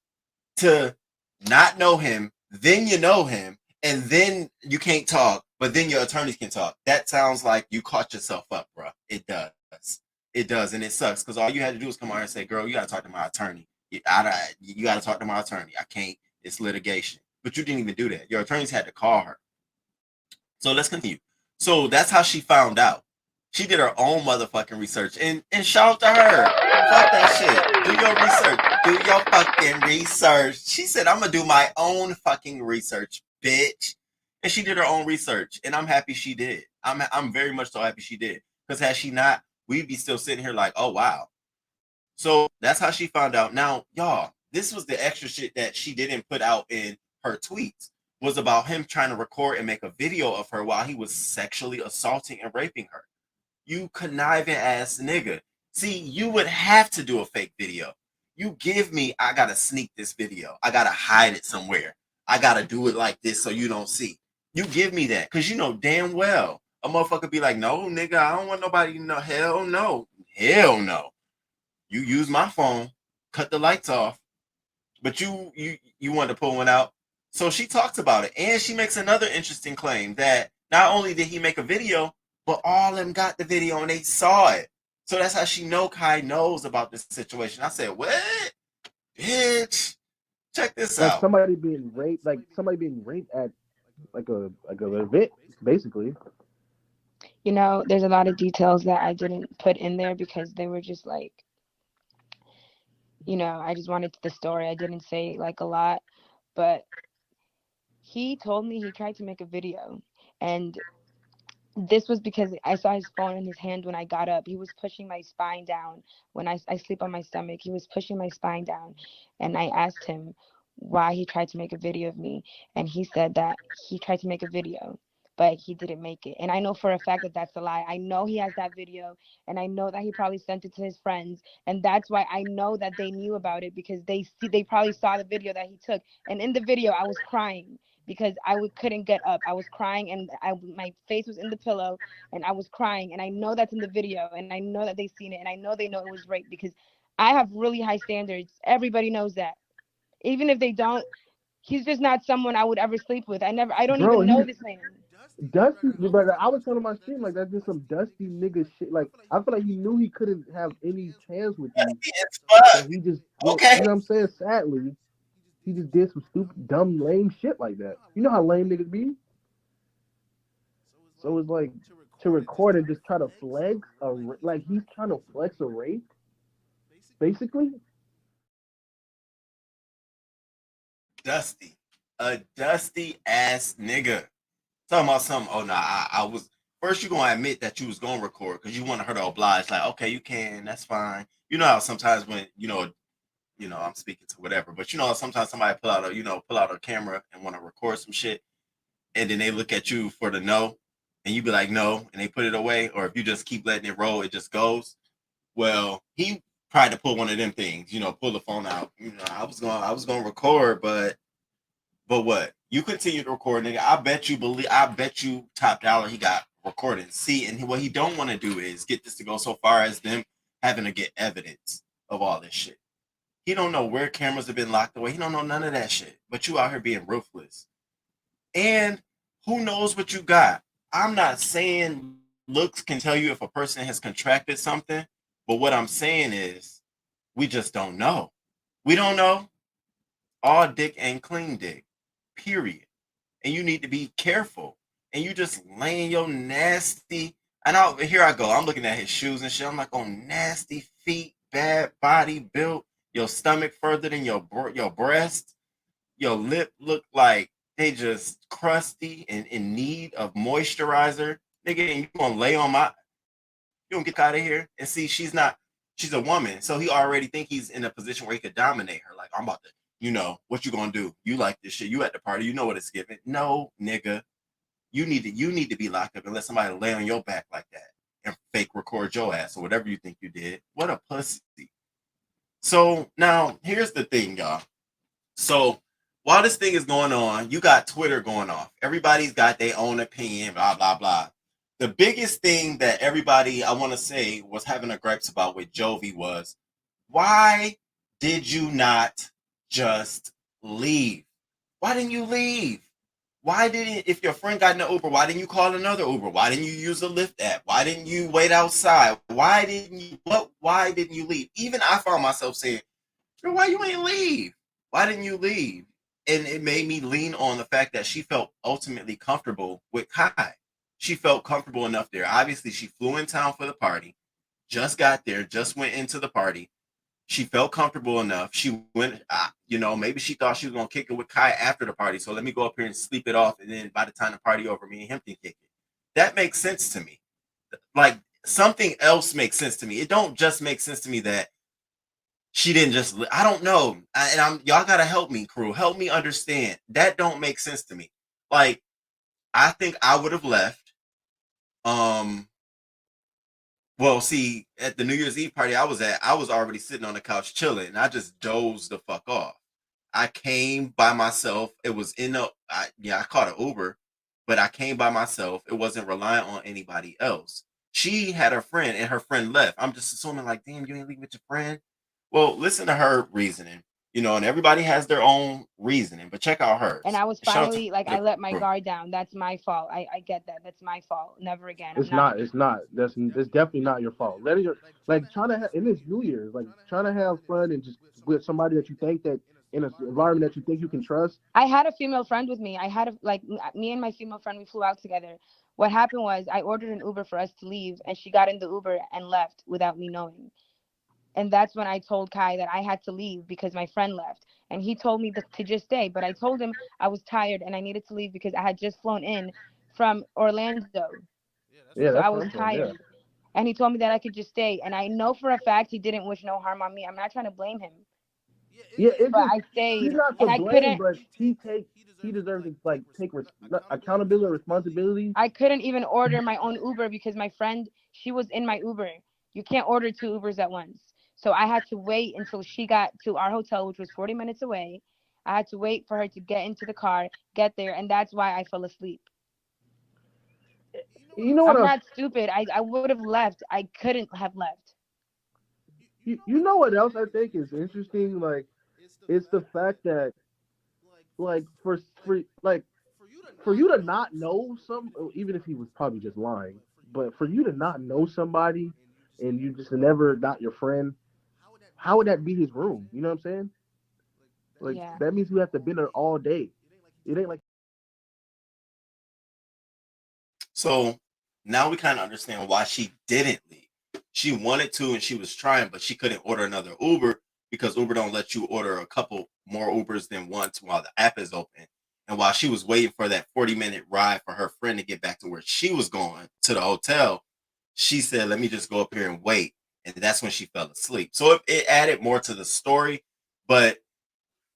to not know him, then you know him, and then you can't talk, but then your attorneys can talk. That sounds like you caught yourself up, bro. It does. It does, and it sucks because all you had to do was come out here and say, "Girl, you got to talk to my attorney. You got to talk to my attorney. I can't. It's litigation." But you didn't even do that. Your attorneys had to call her. So let's continue. So that's how she found out. She did her own motherfucking research, and shout out to her. Fuck that shit. Do your research. Do your fucking research. She said, "I'm gonna do my own fucking research, bitch." And she did her own research, and I'm happy she did. I'm very much so happy she did. Because had she not, we'd be still sitting here like, oh wow. So that's how she found out. Now, y'all, this was the extra shit that she didn't put out in her tweets. Was about him trying to record and make a video of her while he was sexually assaulting and raping her. You conniving ass nigga. See, you would have to do a fake video. You give me, I gotta sneak this video. I gotta hide it somewhere. I gotta do it like this so you don't see. You give me that because you know damn well a motherfucker be like, no, nigga, I don't want nobody to know. Hell no. Hell no. You use my phone, cut the lights off, but you wanted to pull one out. So she talks about it, and she makes another interesting claim that not only did he make a video, but all of them got the video and they saw it. So that's how she know Kai knows about this situation. I said, what? Bitch, check this like out. somebody being raped at like a event, basically. There's a lot of details that I didn't put in there because they were just like, I just wanted the story. I didn't say like a lot, but he told me he tried to make a video and This was because I saw his phone in his hand when I got up. He was pushing my spine down when I sleep on my stomach. He was pushing my spine down. And I asked him why he tried to make a video of me. And he said that he tried to make a video, but he didn't make it. And I know for a fact that that's a lie. I know he has that video. And I know that he probably sent it to his friends. And that's why I know that they knew about it, because they probably saw the video that he took. And in the video, I was crying because couldn't get up. I was crying, and my face was in the pillow, and I was crying. And I know that's in the video, and I know that they seen it, and I know they know it was rape, because I have really high standards. Everybody knows that. Even if they don't, he's just not someone I would ever sleep with. I don't Bro, even he know this man. Dusty, but I was telling my stream like that's just some Dusty nigga shit. Like I feel like he knew he couldn't have any chance with you, Dusty as so fuck. he just did. Okay. You know what I'm saying? Sadly, he just did some stupid, dumb, lame shit like that. You know how lame niggas be. So it's like to record and just try to flex like he's trying to flex a rape, basically. Dusty. A dusty ass nigga. Talking about something. Oh no, I was first you gonna admit that you was gonna record because you wanted her to oblige. Like, okay, you can, that's fine. You know how sometimes when I'm speaking to whatever, but sometimes somebody pull out a camera and want to record some shit, and then they look at you for the no, and you be like no, and they put it away, or if you just keep letting it roll, it just goes. Well, he tried to pull one of them things, pull the phone out. I was gonna record, but what? You continue to record, nigga. I bet you top dollar he got recording. See, and what he don't want to do is get this to go so far as them having to get evidence of all this shit. He don't know where cameras have been locked away. He don't know none of that shit. But you out here being ruthless. And who knows what you got? I'm not saying looks can tell you if a person has contracted something, but what I'm saying is we just don't know. We don't know. All dick ain't clean dick. Period. And you need to be careful. And you just laying your nasty. Here I go. I'm looking at his shoes and shit. I'm like, oh, nasty feet, bad body built, your stomach further than your breast, your lip look like they just crusty and in need of moisturizer, nigga. And you gonna lay on my? You gonna get out of here and see? She's not. She's a woman, so he already think he's in a position where he could dominate her. Like I'm about to. What you gonna do? You like this shit? You at the party? You know what it's giving? No, nigga. You need to be locked up and let somebody lay on your back like that and fake record your ass or whatever you think you did. What a pussy. So now here's the thing, y'all. So while this thing is going on, you got Twitter going off. Everybody's got their own opinion, blah, blah, blah. The biggest thing that everybody, I want to say, was having a gripes about with Jovi was, why did you not just leave? Why didn't you leave? If your friend got in the Uber, why didn't you call another Uber? Why didn't you use the Lyft app? Why didn't you wait outside? Why didn't you leave? Even I found myself saying, why you ain't leave? Why didn't you leave? And it made me lean on the fact that she felt ultimately comfortable with Kai. She felt comfortable enough there. Obviously, she flew in town for the party, just got there, just went into the party. She felt comfortable enough. She went, maybe she thought she was going to kick it with Kai after the party. So let me go up here and sleep it off. And then by the time the party over, me and him can kick it. That makes sense to me. Like something else makes sense to me. It don't just make sense to me that she didn't just. I don't know, and y'all gotta help me, crew. Help me understand. That don't make sense to me. Like I think I would have left. Um. Well, see, at the New Year's Eve party I was at, I was already sitting on the couch chilling, and I just dozed the fuck off. I came by myself. It was I caught an Uber, but I came by myself. It wasn't reliant on anybody else. She had her friend, and her friend left. I'm just assuming, like, damn, you ain't leaving with your friend. Well, listen to her reasoning, and everybody has their own reasoning, but check out And hers. I was Shout out to finally like, the I let my crew. guard down. That's my fault. I get that. That's my fault. Never again. I'm It's not. not. It's not. It's definitely not your fault. Letting your like trying to have in this New Year's, like trying to have fun and just with somebody that you think that in an environment that you think you can trust. I had a female friend with me. Me and my female friend, we flew out together. What happened was I ordered an Uber for us to leave, and she got in the Uber and left without me knowing. And that's when I told Kai that I had to leave because my friend left. And he told me to just stay. But I told him I was tired and I needed to leave because I had just flown in from Orlando. Yeah, So that's I where was I'm from. Yeah. tired. And he told me that I could just stay. And I know for a fact he didn't wish no harm on me. I'm not trying to blame him. Yeah, it's But just I he's stayed not to and I blame, couldn't but he deserves to like take accountability or responsibility. I couldn't even order my own Uber because my friend, she was in my Uber. You can't order two Ubers at once. So I had to wait until she got to our hotel, which was 40 minutes away. I had to wait for her to get into the car, get there, and that's why I fell asleep. You know what I'm else? not stupid. I would have left. I couldn't have left. You know what else I think is interesting? Like, it's the fact that like for like for you to not know some, even if he was probably just lying, but for you to not know somebody and you just never not your friend, how would that be his room? You know what I'm saying? Like Yeah. that means you have to be there all day. It ain't like So now we kind of understand why she didn't leave. She wanted to and she was trying, but she couldn't order another Uber because Uber don't let you order a couple more Ubers than once while the app is open. And while she was waiting for that 40-minute ride for her friend to get back to where she was going to the hotel, she said, let me just go up here and wait. And that's when she fell asleep. So it added more to the story, but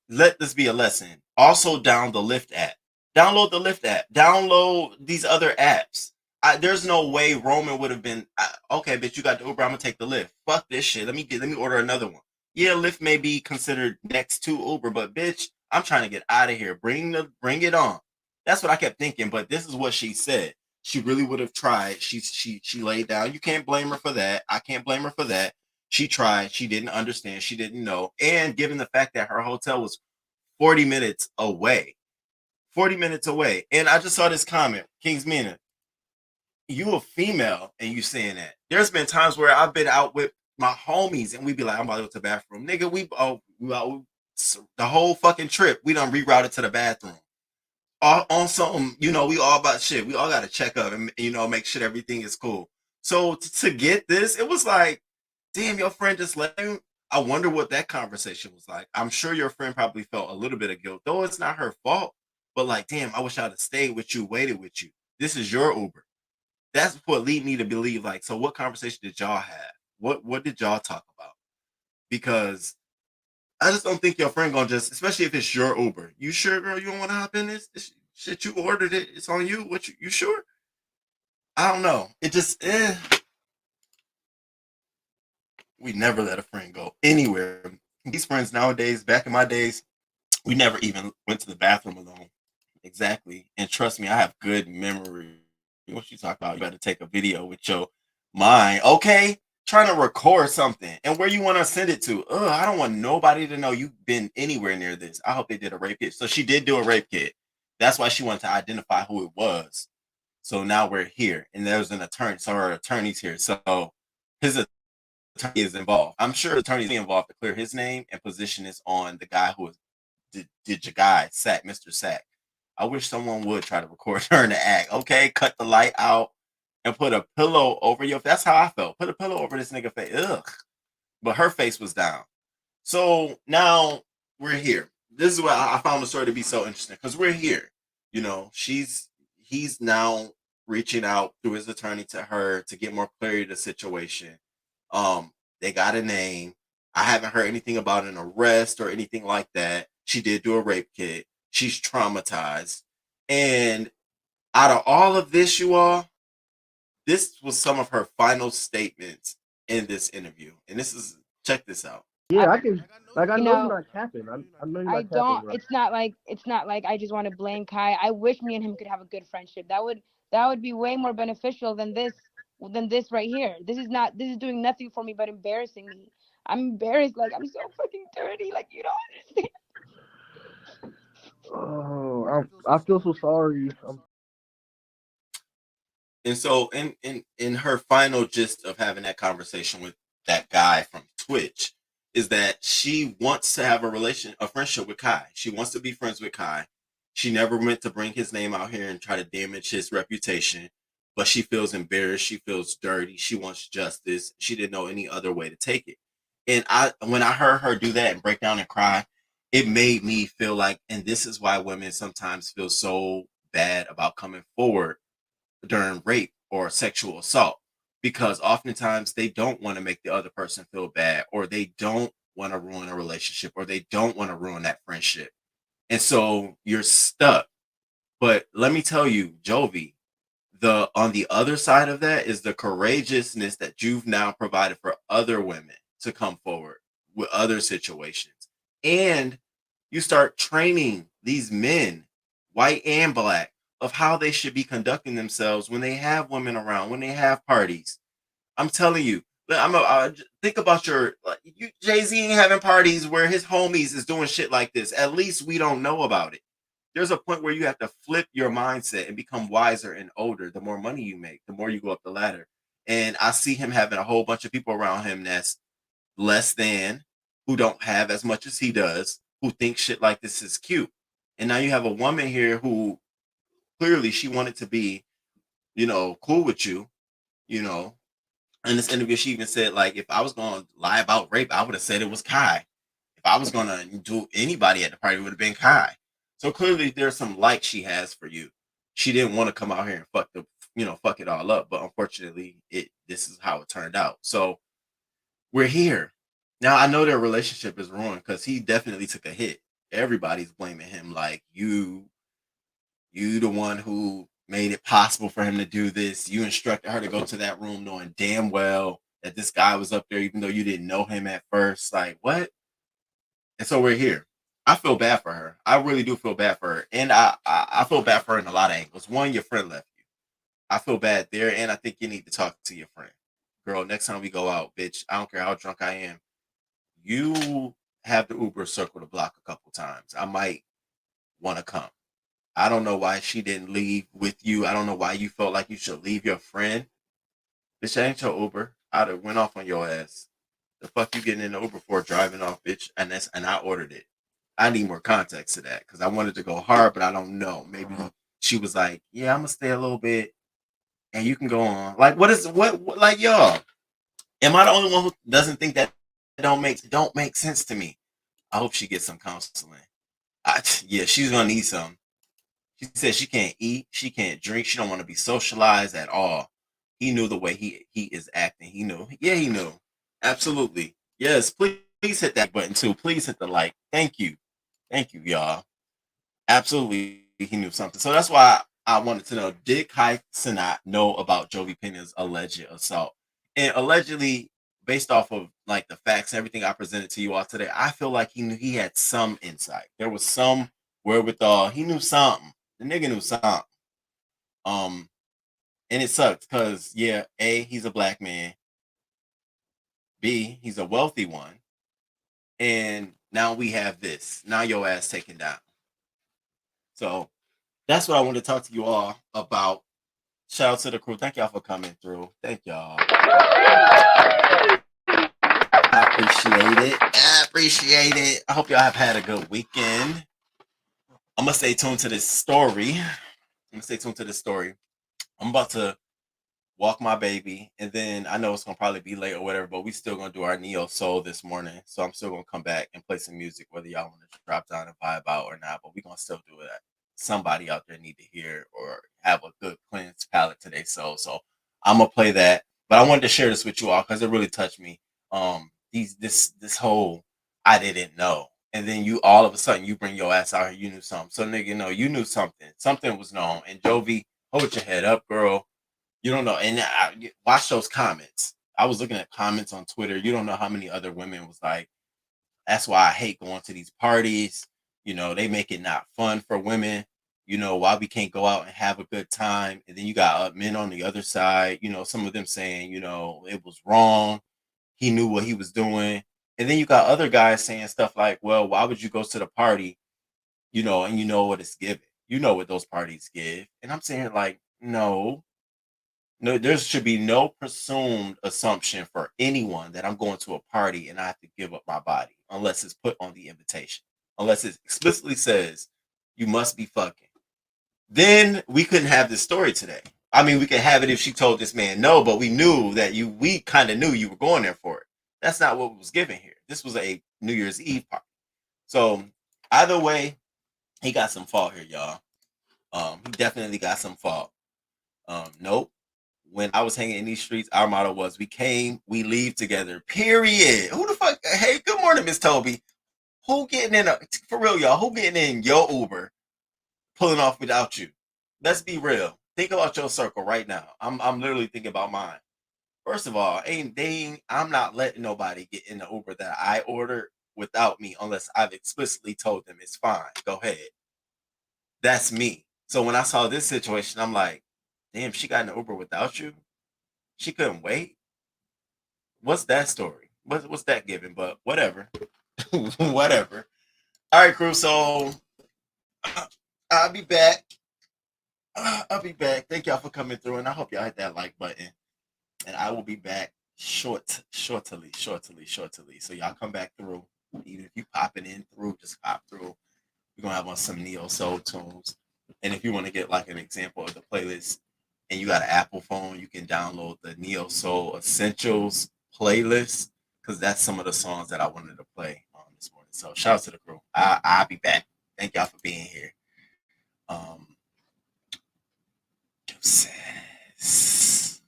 let this be a lesson. Also, down the Lyft app. Download the Lyft app. Download these other apps. There's no way Roman would have been okay, bitch. You got the Uber. I'm gonna take the Lyft. Fuck this shit. Let me order another one. Yeah, Lyft may be considered next to Uber, but bitch, I'm trying to get out of here. Bring it on. That's what I kept thinking. But this is what she said. She really would have tried. She laid down. You can't blame her for that. I can't blame her for that. She tried. She didn't understand. She didn't know. And given the fact that her hotel was 40 minutes away. 40 minutes away. And I just saw this comment, King's Mina, you a female and you saying that. There's been times where I've been out with my homies and we be like, I'm about to go to the bathroom. Nigga, the whole fucking trip, we done rerouted to the bathroom. On some, we all about shit. We all got to check up and, make sure everything is cool. So to get this, it was like, damn, your friend just left you. I wonder what that conversation was like. I'm sure your friend probably felt a little bit of guilt, though it's not her fault. But like, damn, I wish I'd have stayed with you, waited with you. This is your Uber. That's what lead me to believe. Like, so what conversation did y'all have? What did y'all talk about? Because I just don't think your friend gonna just, especially if it's your Uber. You sure, girl? You don't want to hop in this shit? You ordered it. It's on you. You sure? I don't know. It just, we never let a friend go anywhere. These friends nowadays, back in my days, we never even went to the bathroom alone. Exactly. And trust me, I have good memory. What you talk about? You better take a video with your mind. Okay. Trying to record something. And where you want to send it to? I don't want nobody to know you've been anywhere near this. I hope they did a rape kit. So she did do a rape kit. That's why she wanted to identify who it was. So now we're here. And there's an attorney. So her attorney's here. So his attorney is involved. I'm sure the attorney is involved to clear his name and position this on the guy who did your guy, Sack, Mr. Sack. I wish someone would try to record her in the act. Okay, cut the light out and put a pillow over your. That's how I felt. Put a pillow over this nigga face. Ugh. But her face was down. So now we're here. This is why I found the story to be so interesting because we're here. He's now reaching out through his attorney to her to get more clarity to the situation. They got a name. I haven't heard anything about an arrest or anything like that. She did do a rape kit. She's traumatized. And out of all of this, you all, this was some of her final statements in this interview. And check this out. yeah, I, I you know you're know, not capping. I know you're I not capping, don't. bro. It's not like I just want to blame Kai. I wish me and him could have a good friendship. That would be way more beneficial than this right here. This is doing nothing for me but embarrassing me. I'm embarrassed. Like I'm so fucking dirty. Like you don't understand. Oh, I feel so sorry. And so in her final gist of having that conversation with that guy from Twitch is that she wants to have a friendship with Kai. She wants to be friends with Kai. She never meant to bring his name out here and try to damage his reputation, but she feels embarrassed. She feels dirty. She wants justice. She didn't know any other way to take it. And when I heard her do that and break down and cry, it made me feel like, and this is why women sometimes feel so bad about coming forward during rape or sexual assault, because oftentimes they don't want to make the other person feel bad, or they don't want to ruin a relationship, or they don't want to ruin that friendship. And so you're stuck. But let me tell you, Jovi, the on the other side of that is the courageousness that you've now provided for other women to come forward with other situations. And you start training these men, white and black, of how they should be conducting themselves when they have women around, when they have parties. I'm telling you, think about you Jay-Z ain't having parties where his homies is doing shit like this. At least we don't know about it. There's a point where you have to flip your mindset and become wiser and older. The more money you make, the more you go up the ladder. And I see him having a whole bunch of people around him that's less than, who don't have as much as he does, who think shit like this is cute. And now you have a woman here who clearly she wanted to be, cool with you, you know. In this interview, she even said, like, if I was going to lie about rape, I would have said it was Kai. If I was going to do anybody at the party, it would have been Kai. So clearly there's some like she has for you. She didn't want to come out here and fuck it all up. But unfortunately, this is how it turned out. So we're here. Now I know their relationship is ruined because he definitely took a hit. Everybody's blaming him, like, you the one who made it possible for him to do this. You instructed her to go to that room knowing damn well that this guy was up there, even though you didn't know him at first. Like, what? And so we're here. I feel bad for her. I really do feel bad for her. And I feel bad for her in a lot of angles. One, your friend left you. I feel bad there. And I think you need to talk to your friend. Girl, next time we go out, bitch, I don't care how drunk I am, you have the Uber circle the block a couple times. I might want to come. I don't know why she didn't leave with you. I don't know why you felt like you should leave your friend. Bitch, that ain't your Uber. I'd have went off on your ass. The fuck you getting in the Uber for, driving off, bitch? And I ordered it. I need more context to that because I wanted to go hard, but I don't know. Maybe she was like, "Yeah, I'm gonna stay a little bit, and you can go on." Like, what like, y'all? Am I the only one who doesn't think that don't make sense to me? I hope she gets some counseling. Yeah, she's gonna need some. She said she can't eat, she can't drink, she don't want to be socialized at all. He knew the way he is acting. He knew. Yeah, he knew. Absolutely. Yes, please hit that button too. Please hit the like. Thank you. Thank you, y'all. Absolutely, he knew something. So that's why I wanted to know, did Kai Cenat know about Jovi Pena's alleged assault? And allegedly, based off of like the facts and everything I presented to you all today, I feel like he knew, he had some insight. There was some wherewithal. He knew something. The nigga knew something. Um, and it sucks because, yeah, A, he's a black man. B, he's a wealthy one. And now we have this. Now your ass taken down. So that's what I want to talk to you all about. Shout out to the crew. Thank y'all for coming through. Thank y'all. I appreciate it. I appreciate it. I hope y'all have had a good weekend. I'm going to stay tuned to this story. I'm about to walk my baby, and then I know it's gonna probably be late or whatever, but we still gonna do our neo soul this morning. So I'm still gonna come back and play some music, whether y'all want to drop down and vibe out or not. But we gonna still do it. Somebody out there need to hear or have a good cleansed palate today. So I'm gonna play that. But I wanted to share this with you all because it really touched me. This whole I didn't know, and then you all of a sudden you bring your ass out here. You knew something. So nigga, no, you knew something. Something was known. And Jovi, hold your head up, girl. You don't know. And watch those comments. I was looking at comments on Twitter. You don't know how many other women was like, that's why I hate going to these parties. They make it not fun for women. Why we can't go out and have a good time. And then you got men on the other side, some of them saying, it was wrong. He knew what he was doing. And then you got other guys saying stuff like, well, why would you go to the party, and you know what it's giving? You know what those parties give. And I'm saying, like, no, there should be no presumed assumption for anyone that I'm going to a party and I have to give up my body unless it's put on the invitation, unless it explicitly says you must be fucking. Then we couldn't have this story today. I mean, we could have it if she told this man no, but we knew that we kind of knew you were going there for it. That's not what was given here. This was a New Year's Eve party. So either way, he got some fault here, y'all. He definitely got some fault. Nope. when I was hanging in these streets, our motto was we came, we leave together. Period. Who the fuck? Hey, good morning, Miss Toby. Who getting in for real, y'all? Who getting in your Uber, pulling off without you? Let's be real. Think about your circle right now. I'm literally thinking about mine. First of all, I'm not letting nobody get in the Uber that I ordered without me unless I've explicitly told them it's fine. Go ahead. That's me. So when I saw this situation, I'm like, damn, she got in the Uber without you? She couldn't wait? What's that story? What's that giving? But whatever. Whatever. All right, crew. So I'll be back. I'll be back. Thank y'all for coming through, and I hope y'all hit that like button. And I will be back shortly. So y'all come back through. Even if you popping in through, just pop through. We're gonna have on some neo soul tunes. And if you want to get like an example of the playlist and you got an Apple phone, you can download the Neo Soul Essentials playlist because that's some of the songs that I wanted to play this morning. So shout out to the crew. I'll be back. Thank y'all for being here. Deuces.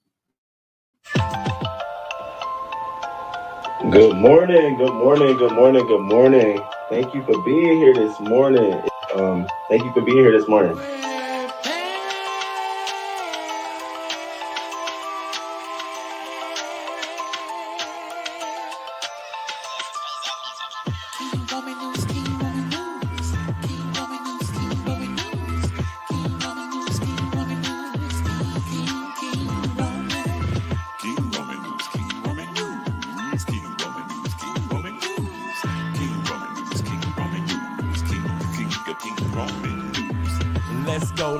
Good morning. Thank you for being here this morning.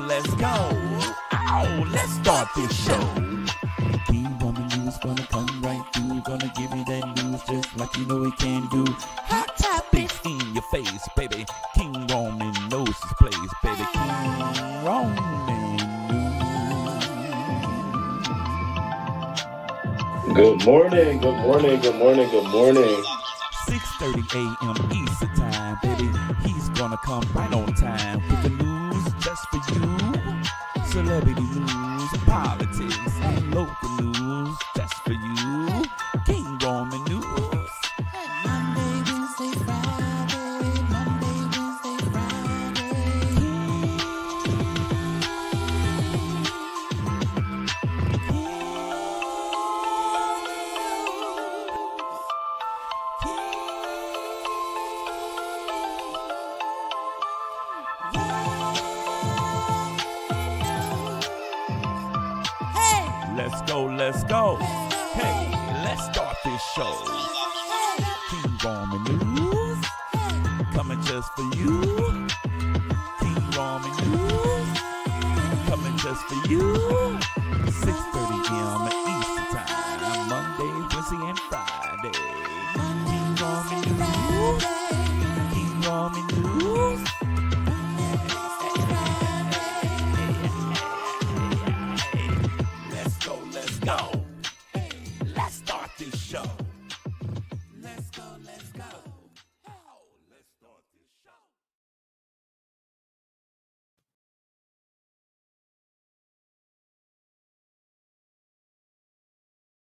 Let's go. Oh, let's start this show. King Roman News gonna come right through. Gonna give you that news just like you know he can do. Hot topics in your face, baby. King Roman knows his place, baby. King Roman News. Good morning. 6:30 a.m. Eastern time, baby. He's gonna come right on time with the news just for you. Celebrity news, politics, and local news just for you. King Roman News. Monday, Wednesday, Friday. Let's go. Hey, let's start this show. King Roman News, coming just for you. King Roman News, coming just for you. 6:30 a.m.